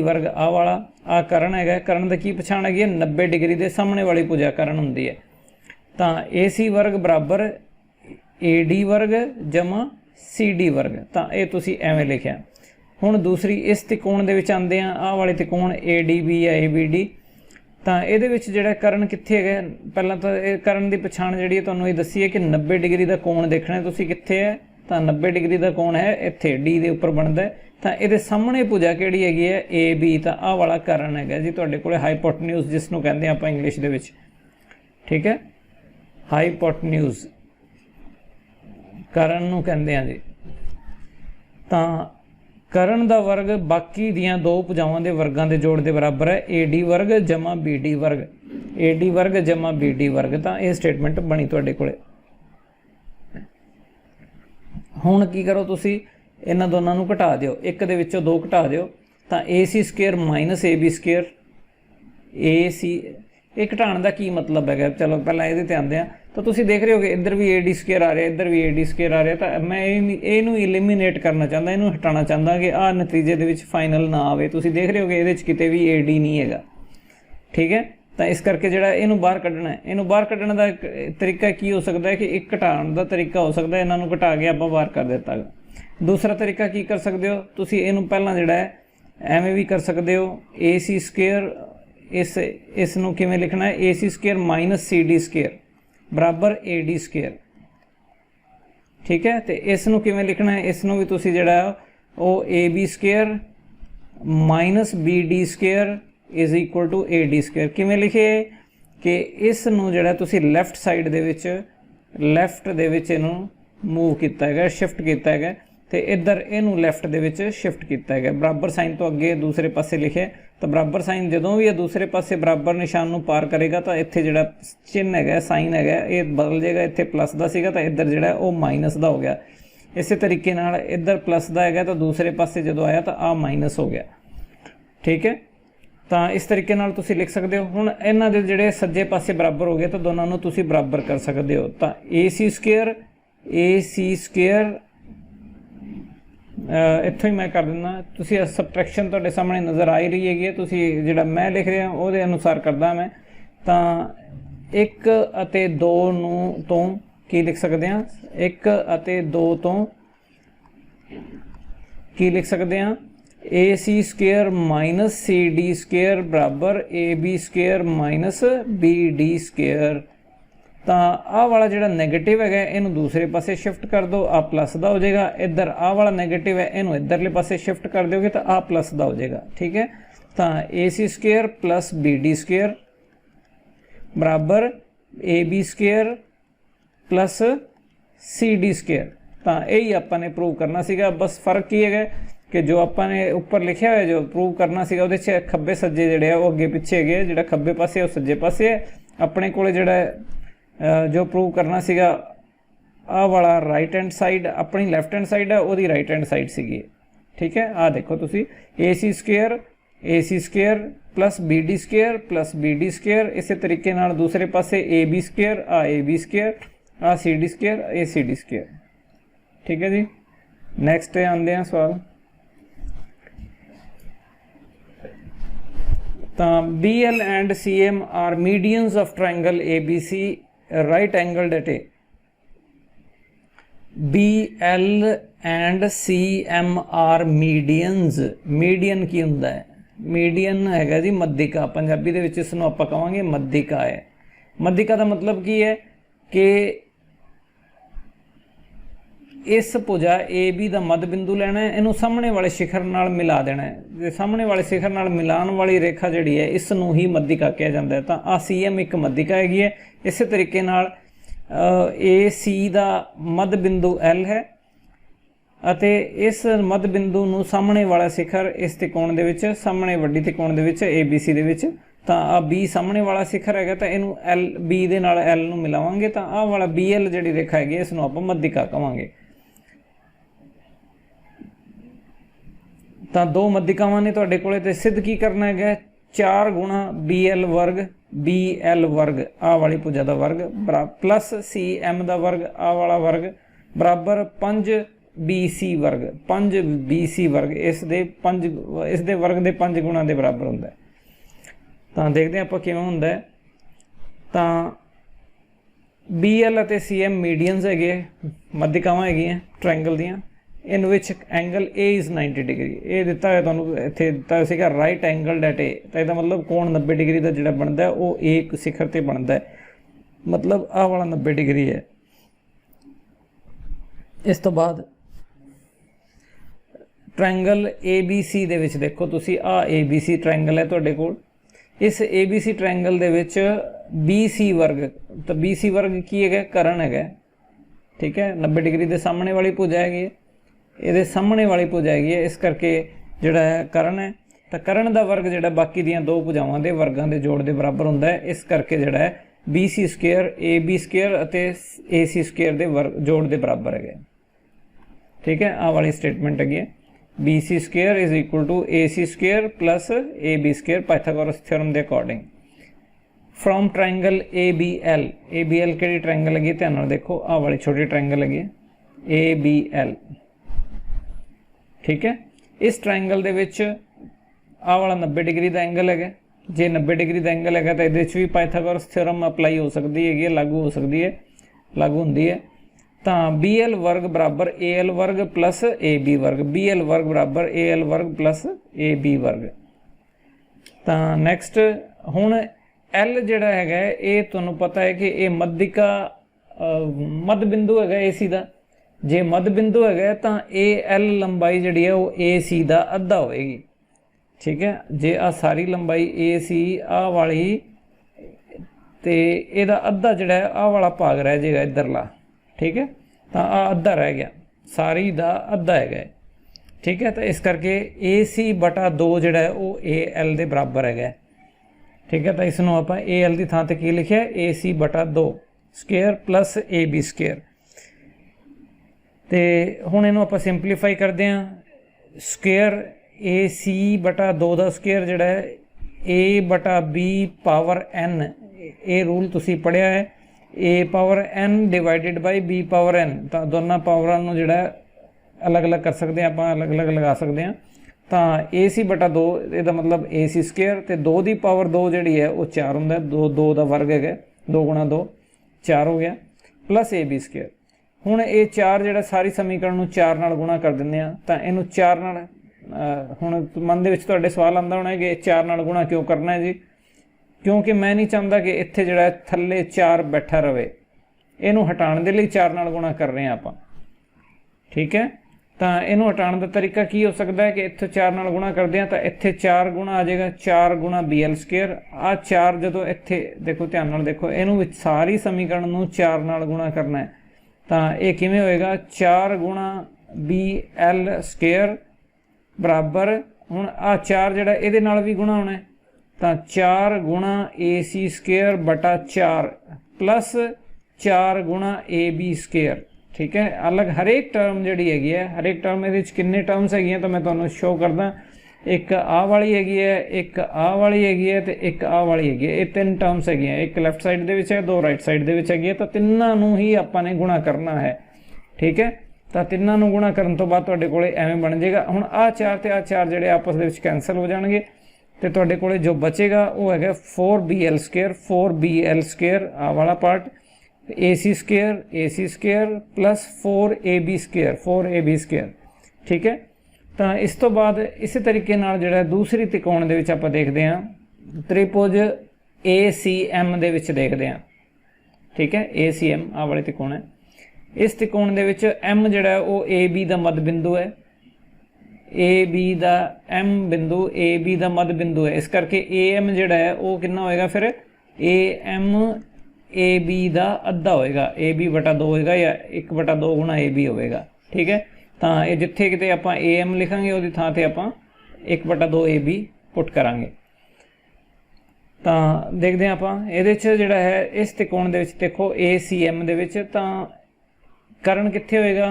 वर्ग आ वाला आ कर्ण है, कर्ण दी की पछाण हैगी 90 डिग्री के सामने वाली भुजा कर्ण हुंदी है। तो AC वर्ग बराबर AD वर्ग जमा CD वर्ग। तो ये तुसी एवें लिखिया। हुण दूसरी इस त्रिकोण दे विच आंदे आ, आ वाले त्रिकोण ADB या ABD। तो ये जोड़ा कर्ण कित्थे है, पहला तो कर्ण की पछाण जी तुहानूं ये दसी है कि 90 डिग्री का कोण देखना है तुसीं कित्थे है। तो 90 डिग्री का कोण है इत्थे D के उपर बनता है। तो ये सामने भुजा किहड़ी हैगी है AB। तो आ वाला कर्ण है जी तुहाडे कोले हाइपोटन्यूज जिसनूं कहंदे आपां इंग्लिश दे विच, ठीक है, हाइपोटन्यूज कर्ण नूं कहंदे आ जी। तो कर्ण का वर्ग बाकी दियां दो भुजावां दे वर्गां दे जोड़ दे बराबर है AD वर्ग जमा BD वर्ग, AD वर्ग जमा BD वर्ग। तो यह स्टेटमेंट बनी तुहाडे कोले। हुण की करो तुसी इन्हां दोनां नूं घटा दिओ, एक दे विचों दो घटा दिओ। तो AC square minus AB square AC ये घटाण दा की मतलब है, चलो पहला ये ते आंदे आ। तो तुसीं देख रहे हो कि इधर भी AD स्क्वेयर आ रहा, इधर भी AD स्क्वेयर आ रहा। तो मैं इनू इलिमीनेट करना चाहता, इनू हटाना चाहता कि आ नतीजे दे विच फाइनल ना आवे। तुसीं देख रहे हो कि इहदे च किते भी AD नहीं हैगा, ठीक है। तो इस करके जिहड़ा इनू बाहर कड्ढना है, इनू बाहर कड्ढण दा तरीका की हो सकता है कि एक घटाण दा तरीका हो सकता है, इन्हां नूं घटा के आपां बाहर कर दित्ता। दूसरा तरीका की कर सकते हो तुसीं, इनू पहलां जिहड़ा है एवें भी कर सकते हो AC स्क्वेयर इस नूं किवें लिखना है AC square minus CD square बराबर AD स्क्वेयर, ठीक है। तो इस नूं किवें लिखना है, इस नूं भी तुसीं जिहड़ा वो AB square minus BD square is equal to AD square. किवें लिखे कि इस नूं जिहड़ा तुसीं लैफ्ट साइड दे विच इहनूं मूव कीता हैगा, शिफ्ट कीता हैगा, तो इधर इनू लैफ्ट दे विच शिफ्ट किया गया। बराबर साइन तो अगे दूसरे पासे लिखे, तो बराबर साइन जदों भी दूसरे पासे बराबर निशान नूं पार करेगा तो इत्थे जिहड़ा चिन्ह है साइन है ये बदल जाएगा। इत्थे प्लस का सीगा तो इधर जिहड़ा वो माइनस का हो गया। इस तरीके नाल इधर प्लस का है तो दूसरे पासे जदों आया तो आ माइनस हो गया, ठीक है। तो इस तरीके नाल तुसीं लिख सकते हो। हुण इन्हां दे जिहड़े सज्जे पासे बराबर हो गए तो दोनों नूं तुसीं बराबर कर सकते हो। तो AC स्क्वेयर इत्थों ही मैं कर दिंदा, तुसीं सबट्रैक्शन तुहाडे सामने नज़र आ ही रही हैगी, तुसीं जिहड़ा मैं लिख रहा उहदे अनुसार करदा मैं। तो 1 ਅਤੇ 2 नूं तो की लिख सकते हैं, 1 ਅਤੇ 2 तो की लिख सकते हैं AC square minus CD square बराबर AB square minus BD square. तो आ वाला जो नैगेटिव है इनू दूसरे पासे शिफ्ट कर दो, आ प्लस का हो जाएगा। इधर आ वाला नैगेटिव है इनू इधरले पासे शिफ्ट कर दोगे तो आ प्लस का हो जाएगा, ठीक है। तो AC square plus BD square बराबर AB square plus CD square. तो यही आपाने प्रूव करना सीगा। बस फर्क की है कि जो आपाने ऊपर लिखा हुआ है जो प्रूव करना सीगा उहदे च खब्बे सज्जे जिहड़े वो अगे पिछे है, जिहड़ा खब्बे पासे वो सज्जे पासे है। अपने कोले जिहड़ा जो प्रूव करना सीगा आ वाला राइट हैंड साइड अपनी लैफ्ट हैंड साइड है, वो राइट हैंड साइड सीगी, ठीक है। आ देखो तुसी AC square plus BD square इस तरीके नाल दूसरे पासे AB स्क्वेयर आ AB स्क्वेयर आ CD square A CD square, ठीक है जी। नैक्सट आंदे हैं सवाल। तो BL and CM are medians of triangle ABC right angled at A। BL and CM are medians। Median की हुंदा है, मीडियन हैगा जी मध्यिका, पंजाबी दे विच इसनूं आपां कहांगे मध्यिका है। मध्यिका का मतलब की है कि इस भुजा AB का मध्य बिंदु लेना है, इनू सामने वाले शिखर नाल मिला देना है। सामने वाले शिखर नाल मिलान वाली रेखा जिहड़ी है इसनूं ही मध्यिका कहा जाता है। तो आ CM एक मध्यिका हैगी है। इस तरीके नाल AC का मध्य बिंदु L है अते इस मध्य बिंदु नूं सामने वाला शिखर इस त्रिकोण दे विच सामने वड्डी त्रिकोण दे विच ABC दे विच ਤਾਂ ਆ ਬੀ ਸਾਹਮਣੇ ਵਾਲਾ ਸਿਖਰ ਹੈਗਾ, ਤਾਂ ਇਹਨੂੰ ਐਲ ਬੀ ਦੇ ਨਾਲ ਐਲ ਨੂੰ ਮਿਲਾਵਾਂਗੇ ਤਾਂ ਆਹ ਵਾਲਾ ਬੀ ਐਲ ਜਿਹੜੀ ਰੇਖਾ ਹੈਗੀ ਇਸ ਨੂੰ ਆਪਾਂ ਮੱਧਿਕਾ ਕਹਾਂਗੇ। ਤਾਂ ਦੋ ਮੱਧਿਕਾਵਾਂ ਨੇ ਤੁਹਾਡੇ ਕੋਲੇ, ਤੇ ਸਿੱਧ ਕੀ ਕਰਨਾ ਹੈਗਾ, 4 ਗੁਣਾ ਬੀ ਐਲ ਵਰਗ ਆਹ ਵਾਲੀ ਭੁਜਾ ਦਾ ਵਰਗ ਪਲੱਸ ਸੀ ਐਮ ਦਾ ਵਰਗ ਆਹ ਵਾਲਾ ਵਰਗ ਬਰਾਬਰ 5 BC ਵਰਗ 5 BC ਵਰਗ ਇਸ ਦੇ ਵਰਗ ਦੇ 5 ਗੁਣਾ ਦੇ ਬਰਾਬਰ ਹੁੰਦਾ। ਤਾਂ ਦੇਖਦੇ ਆਪਾਂ ਕਿਵੇਂ ਹੁੰਦਾ। ਤਾਂ BL ਅਤੇ CM ਮੀਡੀਅਨਸ ਹੈਗੇ, ਮੱਧਿਕਾਵਾਂ ਹੈਗੀਆਂ ਟ੍ਰਾਇੰਗਲ ਦੀਆਂ, in which angle A is 90 degree. ਇਹ ਦਿੱਤਾ ਹੋਇਆ ਤੁਹਾਨੂੰ ਇੱਥੇ ਦਿੱਤਾ ਸੀਗਾ ਰਾਈਟ ਐਂਗਲਡ ਐਟ A, ਤਾਂ ਇਹਦਾ ਮਤਲਬ ਕੋਣ 90 ਡਿਗਰੀ ਦਾ ਜਿਹੜਾ ਬਣਦਾ ਉਹ A ਸਿਖਰ ਤੇ ਬਣਦਾ, ਮਤਲਬ ਆਹ ਵਾਲਾ 90 ਡਿਗਰੀ ਹੈ। ਇਸ ਤੋਂ ਬਾਅਦ ਟ੍ਰਾਇੰਗਲ ABC ਦੇ ਵਿੱਚ ਦੇਖੋ ਤੁਸੀਂ, ਆਹ ABC ਟ੍ਰਾਇੰਗਲ ਹੈ ਤੁਹਾਡੇ ਕੋਲ। ਇਸ ABC ਟ੍ਰਾਇੰਗਲ ਦੇ ਵਿੱਚ BC ਵਰਗ, ਤਾਂ BC ਵਰਗ ਕੀ ਹੈਗਾ, ਕਰਨ ਹੈਗਾ, ਠੀਕ ਹੈ। 90 ਡਿਗਰੀ ਦੇ ਸਾਹਮਣੇ ਵਾਲੀ ਭੁਜਾ ਹੈਗੀ, ਇਹਦੇ ਸਾਹਮਣੇ ਵਾਲੀ ਭੁਜਾ ਹੈਗੀ ਹੈ, ਇਸ ਕਰਕੇ ਜਿਹੜਾ ਹੈ ਕਰਨ ਹੈ। ਤਾਂ ਕਰਨ ਦਾ ਵਰਗ ਜਿਹੜਾ ਬਾਕੀ ਦੀਆਂ ਦੋ ਭੁਜਾਵਾਂ ਦੇ ਵਰਗਾਂ ਦੇ ਜੋੜ ਦੇ ਬਰਾਬਰ ਹੁੰਦਾ ਹੈ, ਇਸ ਕਰਕੇ ਜਿਹੜਾ ਹੈ BC ਸਕੁਅਰ AB ਸਕੁਅਰ ਅਤੇ AC ਸਕੁਅਰ ਦੇ ਵਰਗ ਜੋੜ ਦੇ ਬਰਾਬਰ ਹੈਗਾ, ਠੀਕ ਹੈ। ਆਹ ਵਾਲੀ ਸਟੇਟਮੈਂਟ ਹੈਗੀ ਹੈ, BC square is equal to AC square plus AB square Pythagoras theorem ਦੇ according from triangle ABL। ABL ਕਿਹੜੀ ਟ੍ਰਾਇੰਗਲ ਹੈਗੀ, ਧਿਆਨ ਨਾਲ ਦੇਖੋ, ਆਹ ਵਾਲੀ ਛੋਟੀ ਟ੍ਰਾਇੰਗਲ ਹੈਗੀ ABL, ਠੀਕ ਹੈ। ਇਸ ਟ੍ਰਾਇੰਗਲ ਦੇ ਵਿੱਚ ਆਹ ਵਾਲਾ 90 ਡਿਗਰੀ ਦਾ ਐਂਗਲ ਹੈਗਾ, ਜੇ 90 ਡਿਗਰੀ ਦਾ ਐਂਗਲ ਹੈਗਾ ਤਾਂ ਇਹਦੇ ਵਿੱਚ ਵੀ ਪਾਇਥਾਗੋਰਸ ਥਿਓਰਮ ਅਪਲਾਈ ਹੋ ਸਕਦੀ ਹੈਗੀ, ਲਾਗੂ ਹੋ ਸਕਦੀ ਹੈ, ਲਾਗੂ ਹੁੰਦੀ ਹੈ। ਤਾਂ BL ਵਰਗ ਬਰਾਬਰ AL ਵਰਗ ਪਲਸ AB ਵਰਗ, BL ਵਰਗ ਬਰਾਬਰ AL ਵਰਗ ਪਲਸ AB ਵਰਗ। ਤਾਂ ਨੈਕਸਟ ਹੁਣ L ਜਿਹੜਾ ਹੈਗਾ ਇਹ ਤੁਹਾਨੂੰ ਪਤਾ ਹੈ ਕਿ ਇਹ ਮੱਧਿਕਾ ਮੱਧ ਬਿੰਦੂ ਹੈਗਾ AC ਦਾ। ਜੇ ਮੱਧ ਬਿੰਦੂ ਹੈਗਾ ਤਾਂ AL ਲੰਬਾਈ ਜਿਹੜੀ ਹੈ ਉਹ AC ਦਾ ਅੱਧਾ ਹੋਏਗੀ, ਠੀਕ ਹੈ। ਜੇ ਆ ਸਾਰੀ ਲੰਬਾਈ AC ਆਹ ਵਾਲੀ, ਤੇ ਇਹਦਾ ਅੱਧਾ ਜਿਹੜਾ ਹੈ ਆਹ ਵਾਲਾ ਭਾਗ ਰਹਿ ਜਾਏਗਾ ਇੱਧਰਲਾ, ਠੀਕ ਹੈ। ਤਾਂ ਆਹ ਅੱਧਾ ਰਹਿ ਗਿਆ, ਸਾਰੀ ਦਾ ਅੱਧਾ ਹੈਗਾ, ਠੀਕ ਹੈ। ਤਾਂ ਇਸ ਕਰਕੇ AC/2 ਜਿਹੜਾ ਹੈ ਉਹ AL ਦੇ ਬਰਾਬਰ ਹੈਗਾ, ਠੀਕ ਹੈ। ਤਾਂ ਇਸ ਨੂੰ ਆਪਾਂ AL ਦੀ ਥਾਂ ਤੇ ਕੀ ਲਿਖਿਆ, AC/2 square plus AB square. ਤੇ ਹੁਣ ਇਹਨੂੰ ਆਪਾਂ ਸਿੰਪਲੀਫਾਈ ਕਰਦੇ ਹਾਂ, ਸਕੁਅਰ AC/2 ਦਾ ਸਕੁਅਰ ਜਿਹੜਾ ਹੈ A/B ਪਾਵਰ n, ਇਹ ਰੂਲ ਤੁਸੀਂ ਪੜ੍ਹਿਆ ਹੈ, A power n divided by B power n। ਤਾਂ ਦੋਨਾਂ ਪਾਵਰਾਂ ਨੂੰ ਜਿਹੜਾ ਅਲੱਗ ਅਲੱਗ ਕਰ ਸਕਦੇ ਹਾਂ ਆਪਾਂ, ਅਲੱਗ ਅਲੱਗ ਲਗਾ ਸਕਦੇ ਹਾਂ। ਤਾਂ AC/2 ਇਹਦਾ ਮਤਲਬ AC ਸਕੁਅਰ, ਤੇ 2 ਦੀ ਪਾਵਰ 2 ਜਿਹੜੀ ਹੈ ਉਹ 4 ਹੁੰਦਾ, 2 ਦਾ ਵਰਗ ਹੈਗਾ, 2 ਗੁਣਾ 2 4 ਹੋ ਗਿਆ, ਪਲਸ AB ਸਕੁਅਰ। ਹੁਣ ਇਹ 4 ਜਿਹੜਾ ਸਾਰੀ ਸਮੀਕਰਨ ਨੂੰ 4 ਨਾਲ ਗੁਣਾ ਕਰ ਦਿੰਦੇ ਆ, ਤਾਂ ਇਹਨੂੰ 4 ਨਾਲ, ਹੁਣ ਮਨ ਦੇ ਵਿੱਚ ਤੁਹਾਡੇ ਸਵਾਲ ਆਉਂਦਾ ਹੋਣਾ ਕਿ 4 ਨਾਲ ਗੁਣਾ ਕਿਉਂ ਕਰਨਾ ਹੈ ਜੀ, ਕਿਉਂਕਿ ਮੈਂ ਨਹੀਂ ਚਾਹੁੰਦਾ ਕਿ ਇੱਥੇ ਜਿਹੜਾ ਥੱਲੇ 4 ਬੈਠਾ ਰਵੇ, ਇਹਨੂੰ ਹਟਾਉਣ ਦੇ ਲਈ 4 ਨਾਲ ਗੁਣਾ ਕਰ ਰਹੇ ਹਾਂ ਆਪਾਂ, ਠੀਕ ਹੈ। ਤਾਂ ਇਹਨੂੰ ਹਟਾਉਣ ਦਾ ਤਰੀਕਾ ਕੀ ਹੋ ਸਕਦਾ ਹੈ ਕਿ ਇੱਥੇ 4 ਨਾਲ ਗੁਣਾ ਕਰਦੇ ਹਾਂ ਤਾਂ ਇੱਥੇ 4 ਗੁਣਾ ਆ ਜਾਏਗਾ, 4 ਗੁਣਾ BL ਸਕੁਅਰ। ਆਹ 4 ਜਦੋਂ ਇੱਥੇ ਦੇਖੋ, ਧਿਆਨ ਨਾਲ ਦੇਖੋ, ਇਹਨੂੰ ਵਿੱਚ ਸਾਰੀ ਸਮੀਕਰਨ ਨੂੰ 4 ਨਾਲ ਗੁਣਾ ਕਰਨਾ ਹੈ, ਤਾਂ ਇਹ ਕਿਵੇਂ ਹੋਏਗਾ, 4 ਗੁਣਾ BL ਸਕੁਅਰ ਬਰਾਬਰ, ਹੁਣ ਆਹ 4 ਜਿਹੜਾ ਇਹਦੇ ਨਾਲ ਵੀ ਗੁਣਾ ਹੋਣਾ ਹੈ, ਤਾਂ 4 ਗੁਣਾ AC ਸਕੁਅਰ ਬਟਾ 4 ਪਲਸ 4 ਗੁਣਾ AB ਸਕੁਅਰ, ਠੀਕ ਹੈ। ਅਲੱਗ ਹਰੇਕ ਟਰਮ ਜਿਹੜੀ ਹੈਗੀ ਹੈ, ਹਰੇਕ ਟਰਮ ਇਹਦੇ ਵਿੱਚ ਕਿੰਨੇ ਟਰਮਸ ਹੈਗੀਆਂ ਤਾਂ ਮੈਂ ਤੁਹਾਨੂੰ ਸ਼ੋਅ ਕਰਦਾ। ਇੱਕ ਆਹ ਵਾਲੀ ਹੈਗੀ ਹੈ, ਇੱਕ ਆਹ ਵਾਲੀ ਹੈਗੀ ਹੈ, ਤੇ ਇੱਕ ਆਹ ਵਾਲੀ ਹੈਗੀ ਹੈ। ਇਹ 3 ਟਰਮਸ ਹੈਗੀਆਂ, ਇੱਕ ਲੈਫਟ ਸਾਈਡ ਦੇ ਵਿੱਚ ਹੈ, 2 ਰਾਈਟ ਸਾਈਡ ਦੇ ਵਿੱਚ ਹੈਗੀ ਹੈ। ਤਾਂ ਤਿੰਨਾਂ ਨੂੰ ਹੀ ਆਪਾਂ ਨੇ ਗੁਣਾ ਕਰਨਾ ਹੈ, ਠੀਕ ਹੈ। ਤਾਂ ਤਿੰਨਾਂ ਨੂੰ ਗੁਣਾ ਕਰਨ ਤੋਂ ਬਾਅਦ ਤੁਹਾਡੇ ਕੋਲੇ ਐਵੇਂ ਬਣ ਜਾਏਗਾ। ਹੁਣ ਆਹ 4 ਤੇ ਆਹ 4 ਜਿਹੜੇ ਆਪਸ ਦੇ ਵਿੱਚ ਕੈਂਸਲ ਹੋ ਜਾਣਗੇ, ਤੇ ਤੁਹਾਡੇ ਕੋਲੇ ਜੋ ਬਚੇਗਾ ਉਹ ਹੈਗਾ 4BL ਸਕੁਅਰ, 4BL ਸਕੁਅਰ ਆਹ ਵਾਲਾ part, AC square plus 4AB square, 4AB square, ਠੀਕ ਹੈ। ਤਾਂ ਇਸ ਤੋਂ ਬਾਅਦ ਇਸੇ ਤਰੀਕੇ ਨਾਲ ਜਿਹੜਾ ਦੂਸਰੀ ਤਿਕੋਣ ਦੇ ਵਿੱਚ ਆਪਾਂ ਦੇਖਦੇ ਹਾਂ, ਤ੍ਰਿਭੁਜ ACM ਦੇ ਵਿੱਚ ਦੇਖਦੇ ਹਾਂ, ਠੀਕ ਹੈ। ACM ਆਹ ਵਾਲੇ ਤਿਕੋਣ ਹੈ। ਇਸ ਤਿਕੋਣ ਦੇ ਵਿੱਚ M ਜਿਹੜਾ ਉਹ AB ਦਾ ਮੱਧ ਬਿੰਦੂ ਹੈ, AB ਦਾ M ਬਿੰਦੂ AB ਦਾ ਮੱਧ ਬਿੰਦੂ ਹੈ। ਇਸ ਕਰਕੇ AM ਜਿਹੜਾ ਹੈ ਉਹ ਕਿੰਨਾ ਹੋਏਗਾ, ਫਿਰ AM AB ਦਾ ਅੱਧਾ ਹੋਏਗਾ, AB/2 ਹੋਏਗਾ, ਜਾਂ 1/2 ਗੁਣਾ AB ਹੋਵੇਗਾ, ਠੀਕ ਹੈ। ਤਾਂ ਇਹ ਜਿੱਥੇ ਕਿਤੇ ਆਪਾਂ AM ਲਿਖਾਂਗੇ ਉਹਦੀ ਥਾਂ ਤੇ ਆਪਾਂ 1/2 AB ਪੁੱਟ ਕਰਾਂਗੇ। ਤਾਂ ਦੇਖਦੇ ਹਾਂ ਆਪਾਂ ਇਹਦੇ 'ਚ ਜਿਹੜਾ ਹੈ ਇਸ त्रिकोण ਦੇ ਵਿੱਚ ਦੇਖੋ ACM ਦੇ ਵਿੱਚ ਤਾਂ ਕਰਨ ਕਿੱਥੇ ਹੋਏਗਾ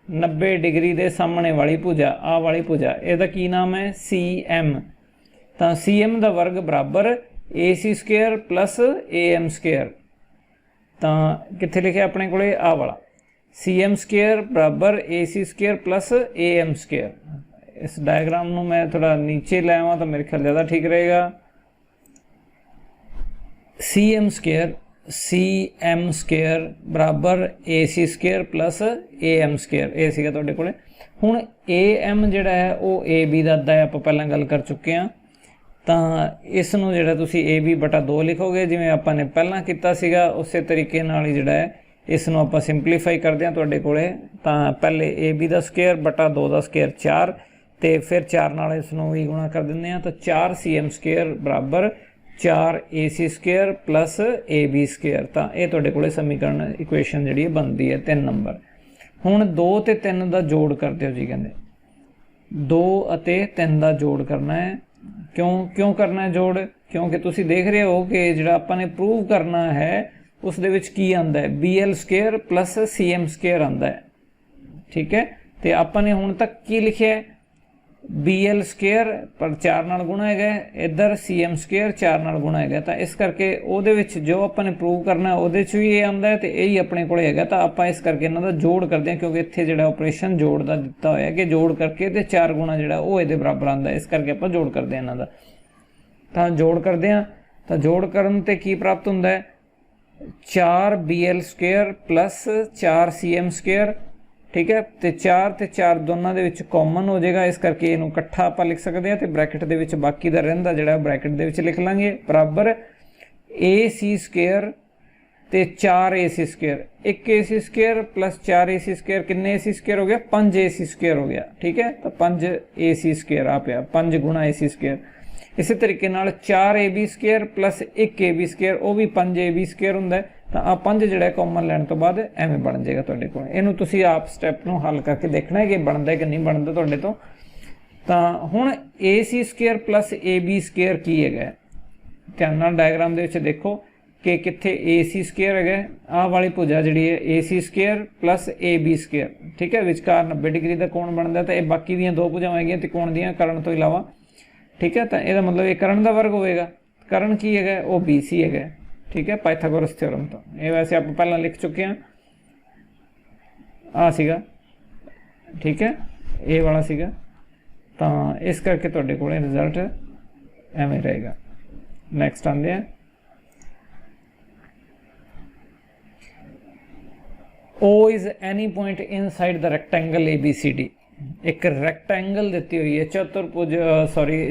90 डिग्री ਦੇ ਸਾਹਮਣੇ ਵਾਲੀ ਭੁਜਾ ਆਹ ਵਾਲੀ ਭੁਜਾ ਇਹਦਾ ਕੀ ਨਾਮ ਹੈ CM ਤਾਂ CM ਦਾ ਵਰਗ ਬਰਾਬਰ AC square plus AM square ਤਾਂ ਕਿੱਥੇ ਲਿਖਿਆ ਆਪਣੇ ਕੋਲੇ ਆਹ ਵਾਲਾ CM ਸਕੁਅਰ ਬਰਾਬਰ AC square plus AM square इस डायग्राम ਨੂੰ मैं थोड़ा नीचे ले आवां तो मेरे ख्याल ज़्यादा ठीक रहेगा CM स्केयर बराबर AC square plus AM square ये सीगा तुहाडे कोले हुण AM जिहड़ा है वो AB दा अद्धा है आपां पहलां गल कर चुके हैं तां इस नूं जिहड़ा तुसीं AB बटा 2 लिखोगे जिवें आपां ने पहलां कीता सीगा उसे तरीके नाल ही जिहड़ा है इस नूं आपां सिंपलीफाई करदे हां तुहाडे कोले तां पहले AB दा स्केयर बटा 2 दा स्केयर 4 तो फिर 4 नाल इस नूं भी गुणा कर देंगे तो 4 CM स्केयर बराबर 4 AC square plus AB square तो ये तुहाडे कोले समीकरण इक्वेशन जिहड़ी बनती है 3 नंबर हुण 2 ते 3 का जोड़ करते हो जी कहते 2 अते 3 का जोड़ करना है क्यों करना है जोड़ क्योंकि तुसीं देख रहे हो कि जिहड़ा आपां ने प्रूव करना है उस दे विच की आंदा है BL square plus CM square आंदा है ठीक है तो आपां ने हुण तक की लिखिया है BL स्केयर पर 4 नाल गुणा है इधर CM स्केयर 4 नाल गुणा है तो इस करके उहदे विच जो अपने प्रूव करना उहदे च भी ये आंदा है तो यही अपने कोल हैगा तो आपां इस करके इन्हां दा जोड़ करते हैं क्योंकि इत्थे जिहड़ा ऑपरेशन जोड़ दा दिता होया कि जोड़ करके ते 4 गुणा जिहड़ा वो इहदे बराबर आंदा इस करके आपां जोड़ करते हैं इन्हां दा तां जोड़ करते हैं तो जोड़ करन ते की प्राप्त हुंदा है 4 BL square plus 4 CM square ठीक है तो 4 दोनों के विच कॉमन हो जाएगा इस करके इनू इकट्ठा आप लिख सकते हैं तो ब्रैकेट के विच बाकी का रहिंदा जिहड़ा ब्रैकेट के विच लिख लांगे बराबर AC स्केयर तो 4 AC square 1 AC square plus 4 AC square किन्ने AC स्केयर हो गया 5 AC स्केयर हो गया ठीक है तो 5 AC स्केयर आ पाया 5 गुणा AC स्केयर इस तरीके नाल 4 AB square plus 1 AB square वो भी 5 AB स्केयर हुंदा है तो आ 5 जिहड़ा कॉमन लैण तो बाद एवें बन जाएगा तुहाडे कोल इहनूं तुसीं आप स्टैप नूं हल करके देखना है कि बनदा है कि नहीं बनदा तुहाडे तो तां हुण AC square plus AB square की है ध्यान नाल डायग्राम दे विच देखो कि कित्थे AC स्केयर है आह वाली भुजा जिहड़ी है AC square plus AB square ठीक है विचकार 90 डिग्री का कोण बनदा तो ये बाकी दीयां दो भुजावां हैगियां त्रिकोण दीयां करण तो इलावा ठीक है तो यदा मतलब ये करण का वर्ग होएगा करण की है वो BC है ठीक है पाइथागोरस थ्योरम तो ये वैसे आप पहला लिख चुके हैं आ सीगा ठीक है ये वाला सीगा तो इस करके तुहाडे कोल रिजल्ट एवें रहेगा नैक्सट आंदे हैं O is any point inside the rectangle ABCD एक रेक्टेंगल दी हुई है चतुर्भुज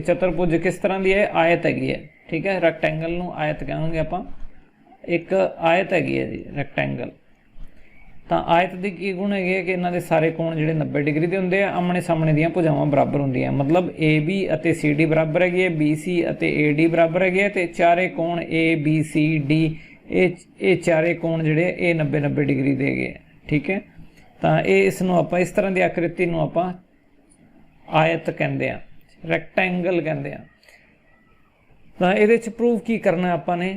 चतुर्भुज किस तरह की है आयत हैगी है ठीक है रेक्टेंगल नूं आयत कहांगे आपां एक आयत हैगी है जी रेक्टेंगल तो आयत की की गुण है कि इन्हों के सारे कोण जिहड़े 90 डिग्री के होंगे आमने सामने दियां भुजावां बराबर होंदियां मतलब AB अते CD बराबर है BC अते AD बराबर है तो चारे कोण ABCD ये चारे कोण जिहड़े ये 90 डिग्री दे गए ठीक है तो ये इसनूं आपां इस तरह की आकृति नूं आपां आयत कहंदे आ रैक्टेंगल कहंदे आ तो इहदे च प्रूव की करना आपां ने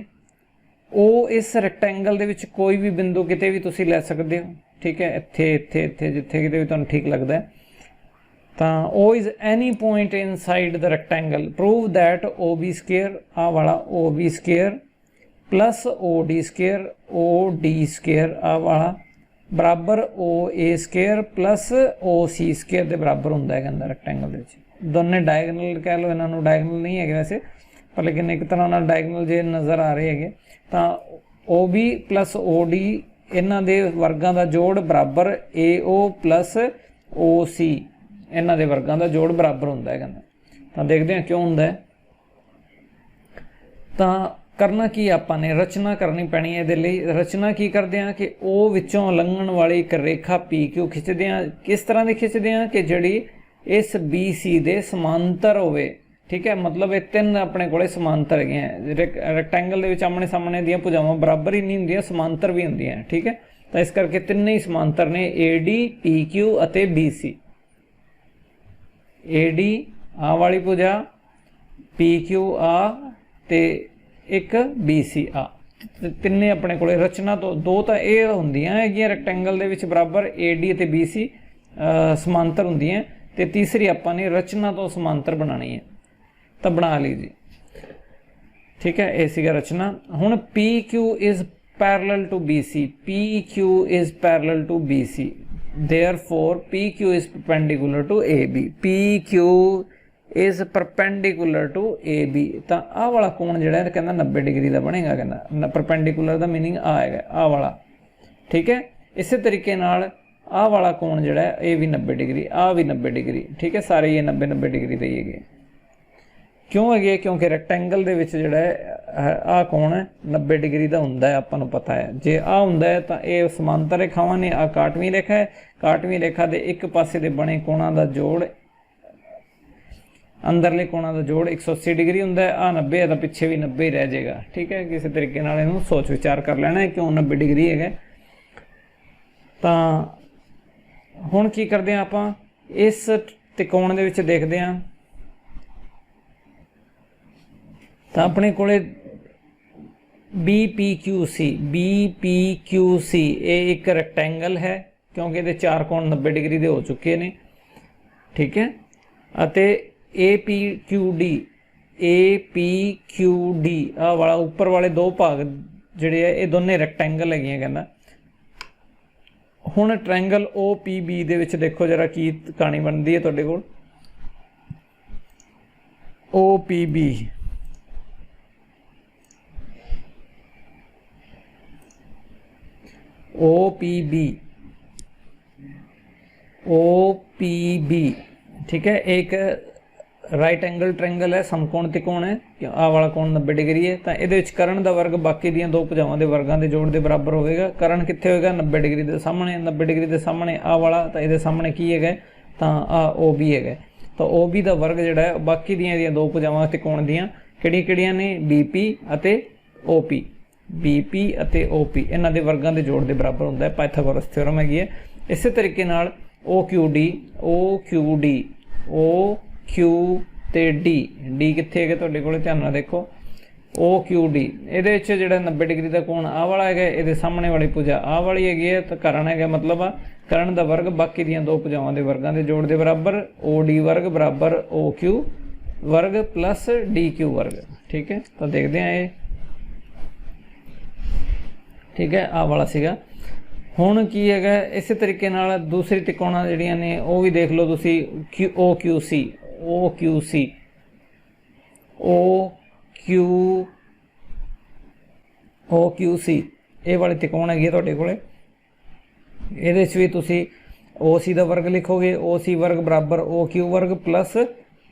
वो इस रैक्टेंगल दे विच कोई भी बिंदु किते भी तुसीं लै सकदे हो ठीक है इत्थे इत्थे इत्थे जिथे किते भी तुहानूं ठीक लगदा है तो O is any point inside the rectangle prove that OB square आ वाला OB square plus OD square OD square आ वाला बराबर OA square plus OC square के बराबर होंदा है कहंदा रैक्टेंगल दे विच दोने डायगनल कह लो इन्हां नूं डायगनल नहीं है वैसे पर लेकिन एक तरह नाल डायगनल जे नज़र आ रहे हैं तो OB प्लस OD इन्हां दे वर्गां दा जोड़ बराबर AO प्लस OC इन्हां दे वर्गां दा जोड़ बराबर हुंदा है कहंदा तो देखते हैं क्यों हुंदा है तो करना की आपां ने रचना करनी पैनी है इहदे लई रचना की करते हैं कि O विचों लंघण वाली एक रेखा PQ खिंचते हैं किस तरह की खिंचते हैं कि जिहड़ी इस BC दे समांतर होवे ठीक है मतलब ये 3 अपने कोले समांतर है रैक्टेंगल के आमने सामने दियां भुजावां बराबर ही नहीं होंदियां समांतर भी होंदियां ठीक है तो इस करके तीनों ही समांतर ने AD PQ अते BC AD आ वाली भुजा PQ आ ते एक BC आ तिन्ने अपने कोले रचना तो दो तो ये होंदियां हैगियां रैक्टेंगल दे विच बराबर AD ते BC समांतर होंदियां ते तीसरी आपां ने रचना तो समांतर बनानी है तो बना लीजिए। ठीक है, ये सीगा रचना। हुण PQ is parallel to BC, PQ is parallel to BC, therefore PQ is perpendicular to AB, PQ is perpendicular to AB। तो आह वाला कोण जिहड़ा कहंदा 90 डिग्री का बनेगा, कहंदा परपेंडिकुलर का मीनिंग आ है आह वाला। ठीक है, इस तरीके नाल आह वाला कोण जिहड़ा है ये भी 90 डिग्री, आ भी 90 डिग्री। ठीक है, सारे ये 90 डिग्री दे ही है। क्यों है? क्योंकि रैक्टेंगल दे विच जिहड़ा है आह कोण है 90 डिग्री का हुंदा है, आपां नूं पता है। जे आ हुंदा है तो ये समांतर रेखावां ने, आ काटवीं रेखा है, काटवीं रेखा दे एक पासे दे बने कोणां दा जोड़, अंदरले कोणां दा जोड़ 180 डिग्री हुंदा है। आ 90 है तो पिछे भी 90 ही रह जाएगा। ठीक है, किसी तरीके नाल इहनूं सोच विचार कर लेना है क्यों 90 डिग्री है। तो हुण की करदे आं आपां इस त्रिकोण दे विच देखदे आं तो अपने कोले BPQC ये एक रैक्टेंगल है क्योंकि ये चार कोण 90 डिग्री के हो चुके हैं। ठीक है, अते APQD आ वाला उपर वाले दो भाग जिहड़े है ये दोने रैक्टेंगल है कहना। हुण ट्रायंगल OPB दे विच देखो जरा की कहानी बनती है तुहाडे कोल। OPB ठीक है, एक राइट एंगल ट्रायंगल है, समकोण त्रिकोण है, आ वाला कोण 90 डिग्री है। तो ये करण का वर्ग बाकी दियां दो भुजावां के वर्गों के जोड़ के बराबर होगा। करण कित्थे होगा? 90 डिग्री के सामने, 90 डिग्री के सामने आ वाला, तो ये सामने की है तो आ OB है। तो OB का वर्ग जिहड़ा है बाकी दियां दो भुजावां त्रिकोण दियां किहड़ियां ने? BP अते OP, BP अते OP इन्हां दे वर्गां दे जोड़ के बराबर होंदा है। पाइथागोरस थ्योरम हैगी है। इस तरीके नाल OQD OQ ते D कित्थे है तुहाडे कोल? ध्यान नाल देखो OQD इहदे विच जिहड़ा 90 डिग्री का कोण आ वाला है, इहदे सामने वाली भुजा आ वाली हैगी है। तो करण है मतलब करण का वर्ग बाकी दियां दो भुजावां के वर्गों के जोड़ के बराबर, OD वर्ग बराबर OQ वर्ग प्लस DQ वर्ग। ठीक है, तो देखते हैं ये। ठीक है, आ वाला सीगा। हुण की है इस तरीके नाल दूसरी त्रिकोणा जिहड़ियां ने वो भी देख लो तुसी। OQC ये वाली त्रिकोण हैगी है तुहाडे कोले। इहदे विच भी तुसी OC का वर्ग लिखोगे, OC वर्ग बराबर OQ वर्ग प्लस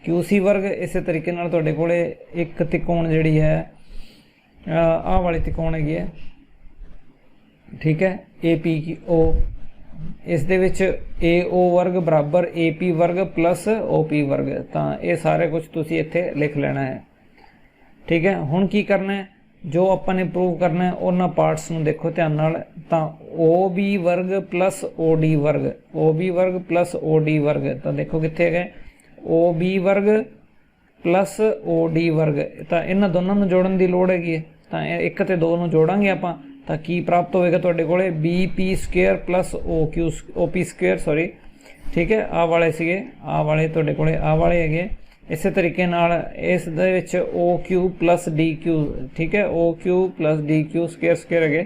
QC वर्ग। इस तरीके नाल तुहाडे कोले एक त्रिकोण जिहड़ी है आ वाली त्रिकोण हैगी है। ठीक है, APO इस दे विच AO वर्ग बराबर AP वर्ग प्लस OP वर्ग। तो ये सारे कुछ तुसी इत्थे लिख लेना है। ठीक है, हुण की करना है? जो आपां ने प्रूव करना है उन्हां पार्ट्स नूं देखो ध्यान नाल। तो OB वर्ग प्लस OD वर्ग, OB वर्ग प्लस OD वर्ग। तो देखो कित्थे है OB वर्ग प्लस OD वर्ग। तो इन्हां दोनों नूं जोड़न की लोड़ हैगी है। तो एक ते दो नूं जोड़ांगे आपां तो की प्राप्त होएगा तुहाडे कोले? BP square plus OP square sorry. ठीक है, आ वाले सीगे, आ वाले तुहाडे कोले आ वाले हैगे। इस तरीके नाल इस दे विच OQ प्लस DQ। ठीक है, OQ plus DQ square square हैगे।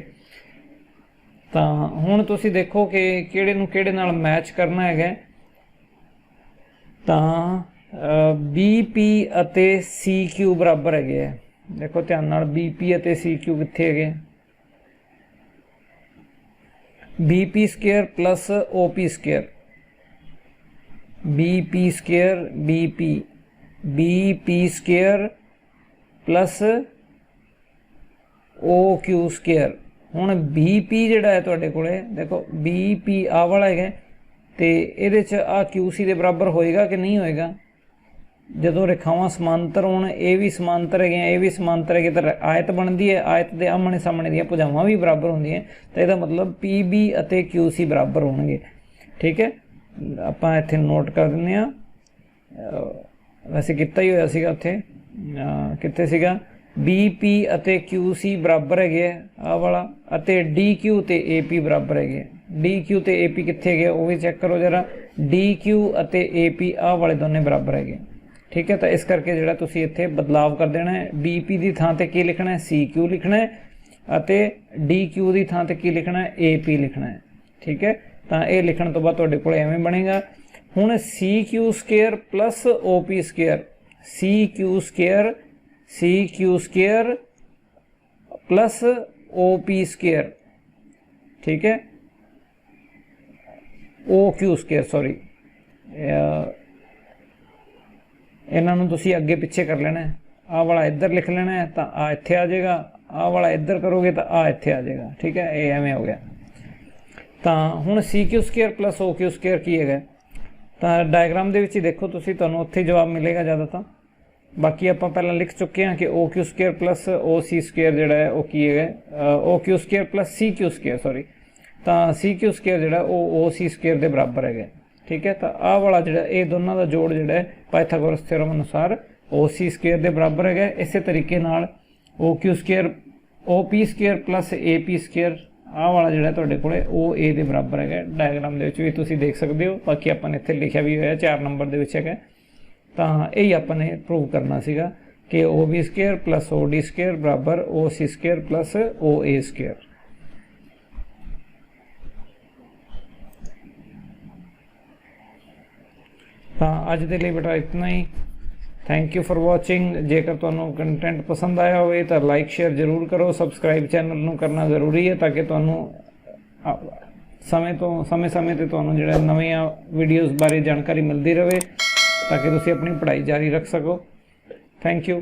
तो हुण तुसीं देखो कि किहड़े नूं किहड़े नाल मैच करना हैगा। तो BP अते CQ बराबर हैगे। देखो ध्यान नाल BP अते CQ कित्थे हैगे? BP square plus OP square, BP square BP square plus OQ square. हुण BP जिहड़ा है तुहाडे कोले देखो BP आ वाला है तो ये आ QC के बराबर होएगा कि नहीं होएगा? जदों रेखावां समांतर होण, ये भी समांतर है, ये भी समांतर है, तो आयत बनती है। आयत के आमने सामने दी भुजावां भी बराबर होंदियां, तो इसका मतलब PB अते QC बराबर होणगे। ठीक है, आपां इत्थे नोट कर दिंदे आ। वैसे किता ही होया सीगा उत्थे, कित्थे सीगा BP ਅਤੇ QC ਬਰਾਬਰ ਹੈਗੇ ਆ ਵਾਲਾ, ਅਤੇ DQ ਤੇ AP ਬਰਾਬਰ ਹੈਗੇ। DQ ਤੇ AP ਕਿੱਥੇ ਹੈਗੇ ਉਹ ਵੀ ਚੈੱਕ ਕਰੋ जरा। DQ ਅਤੇ AP ਆਹ ਵਾਲੇ ਦੋਨੇ ਬਰਾਬਰ ਹੈਗੇ, ठीक है। तो इस करके ਜਿਹੜਾ ਤੁਸੀਂ ਇੱਥੇ ਬਦਲਾਵ ਕਰ ਦੇਣਾ है, BP ਦੀ ਥਾਂ ਤੇ ਕੀ ਲਿਖਣਾ है, CQ ਲਿਖਣਾ है, ਅਤੇ DQ ਦੀ ਥਾਂ ਤੇ ਕੀ ਲਿਖਣਾ है, AP ਲਿਖਣਾ है, ठीक है। ਤਾਂ ਇਹ ਲਿਖਣ ਤੋਂ ਬਾਅਦ ਤੁਹਾਡੇ ਕੋਲ ਐਵੇਂ ਬਣੇਗਾ। ਹੁਣ CQ square plus OP square, CQ square plus OP square, ठीक है, OQ ਸਕੁਅਰ सॉरी, ਇਹਨਾਂ ਨੂੰ ਤੁਸੀਂ ਅੱਗੇ ਪਿੱਛੇ ਕਰ ਲੈਣਾ ਹੈ। ਆਹ ਵਾਲਾ ਇੱਧਰ ਲਿਖ ਲੈਣਾ ਹੈ ਤਾਂ ਆ ਇੱਥੇ ਆ ਜਾਏਗਾ, ਆਹ ਵਾਲਾ ਇੱਧਰ ਕਰੋਗੇ ਤਾਂ ਆ ਇੱਥੇ ਆ ਜਾਏਗਾ, ਠੀਕ ਹੈ। ਇਹ ਐਵੇਂ ਹੋ ਗਿਆ। ਤਾਂ ਹੁਣ CQ square plus OQ square ਕੀ ਹੈਗਾ, ਤਾਂ ਡਾਇਗਰਾਮ ਦੇ ਵਿੱਚ ਹੀ ਦੇਖੋ ਤੁਸੀਂ, ਤੁਹਾਨੂੰ ਉੱਥੇ ਜਵਾਬ ਮਿਲੇਗਾ ਜ਼ਿਆਦਾ। ਤਾਂ ਬਾਕੀ ਆਪਾਂ ਪਹਿਲਾਂ ਲਿਖ ਚੁੱਕੇ ਹਾਂ ਕਿ OQ square plus OC square ਜਿਹੜਾ ਹੈ ਉਹ ਕੀ ਹੈਗਾ, OQ square plus CQ square sorry, ਤਾਂ CQ ਸਕੁਅਰ ਜਿਹੜਾ ਉਹ OC ਸਕੁਅਰ ਦੇ ਬਰਾਬਰ ਹੈਗਾ, ठीक है। तो आह वाला जो ये दोनों का जोड़ जो पाइथागोरस थ्योरम अनुसार OC स्क्वेयर के बराबर है। इस तरीके नाल OQ square OP square plus AP square आह वाला जो तुहाडे कोले OA के बराबर है। डायग्राम के भी तुसीं देख सकते हो, बाकी आपां ने इत्थे लिखिया भी होया 4 नंबर के है। तो यही आपां ने प्रूव करना सीगा कि OB square plus OD square बराबर OC square plus OA square. तो अज के लिए बेटा इतना ही। Thank you for watching. जेकर तुहानू कंटेंट पसंद आया हो तो लाइक शेयर जरूर करो, सबसक्राइब चैनल नू करना जरूरी है ताकि तुहानू समय ते तुहानू जिहड़ा नवीं वीडियोज़ बारे जानकारी मिलती रहे ताकि तुसीं अपनी पढ़ाई जारी रख सको। Thank you.